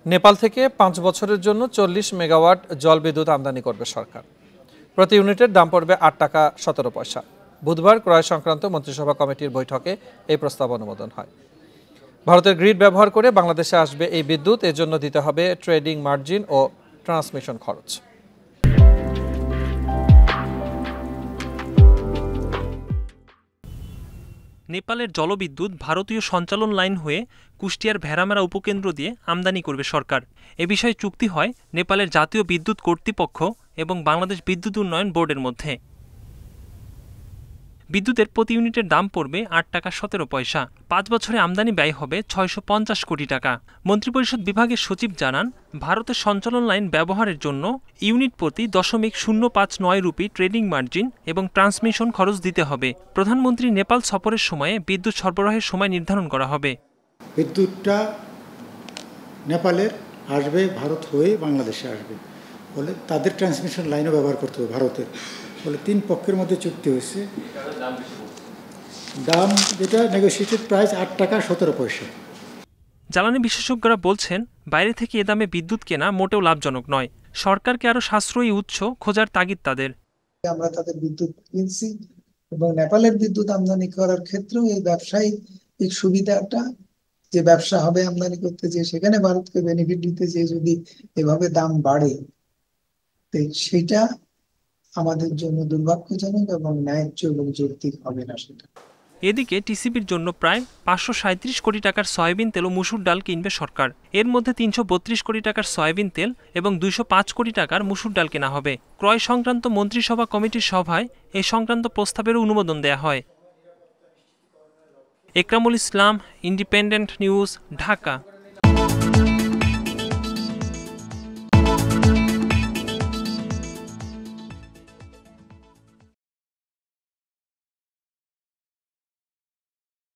নেপাল থেকে 5 বছরের জন্য 40 মেগাওয়াট জলবিদ্যুৎ আমদানি করবে সরকার। প্রতি ইউনিটের দাম পড়বে 8 টাকা 17 পয়সা। বুধবার ক্রয় সংক্রান্ত মন্ত্রিসভা কমিটির বৈঠকে এই প্রস্তাব অনুমোদন হয়। ভারতের গ্রিড ব্যবহার করে বাংলাদেশে আসবে এই বিদ্যুৎ। এর জন্য দিতে হবে ট্রেডিং মার্জিন ও ট্রান্সমিশন খরচ। নেপালের জলবিদ্যুৎ ভারতীয় সঞ্চালন লাইন হয়ে কুষ্টিয়ার ভেড়ামেরা উপকেন্দ্র দিয়ে আমদানি করবে সরকার। এ বিষয়ে চুক্তি হয় নেপালের জাতীয় বিদ্যুৎ কর্তৃপক্ষ এবং বাংলাদেশ বিদ্যুৎ উন্নয়ন বোর্ডের মধ্যে। বিদ্যুতের প্রতি ইউনিটের দাম পড়বে 8 টাকা 17 পয়সা। 5 বছরে আমদানি ব্যয় হবে 650 কোটি টাকা। মন্ত্রিপরিষদ বিভাগের সচিব জানান, ভারতের সঞ্চালন লাইন ব্যবহারের জন্য ইউনিট প্রতি 0.059 রুপি ট্রেডিং মার্জিন এবং ট্রান্সমিশন খরচ দিতে হবে। প্রধানমন্ত্রী নেপাল সফরের সময়ে বিদ্যুৎ সরবরাহের সময় নির্ধারণ করা হবে। বিদ্যুৎটা নেপালের আসবে, ভারত হয়ে বাংলাদেশে আসবে বলে তাদের ট্রান্সমিশন লাইনও ব্যবহার করতে হবে ভারতের বলে 3 পক্ষের মধ্যে চুক্তি হয়েছে। দাম যেটা নেগোসিয়েটেড প্রাইস 8 টাকা 17 পয়সা। জ্বালানি বিশেষজ্ঞরা বলছেন, বাইরে থেকে এ দামে বিদ্যুৎ কেনা মোটেও লাভজনক নয়। সরকারকে আরও সাশ্রয়ী উৎস খোঁজার তাগিদ তাদের। আমরা তাদের বিদ্যুৎ কিনছি এবং নেপালের বিদ্যুৎ আমদানি করার ক্ষেত্রেও এই ব্যবসায়িক সুবিধাটা, যে ব্যবসা হবে আমদানি করতে, যে সেখানে ভারতকে বেনিফিট দিতে, যে যদি এভাবে দাম বাড়ে সেটা আমাদের জন্য দুর্ভাগ্যজনক এবং ন্যায্য এবং যৌক্তিক হবে না। সেটা এদিকে টিসিবির জন্য প্রায় 537 কোটি টাকার সয়াবিন তেল ও মুসুর ডাল কিনবে সরকার। এর মধ্যে 332 কোটি টাকার সয়াবিন তেল এবং 205 কোটি টাকার মুসুর ডাল কেনা হবে। ক্রয় সংক্রান্ত মন্ত্রিসভা কমিটির সভায় এই সংক্রান্ত প্রস্তাবের অনুমোদন দেয়া হয়। একরামুল ইসলাম, ইন্ডিপেন্ডেন্ট নিউজ, ঢাকা।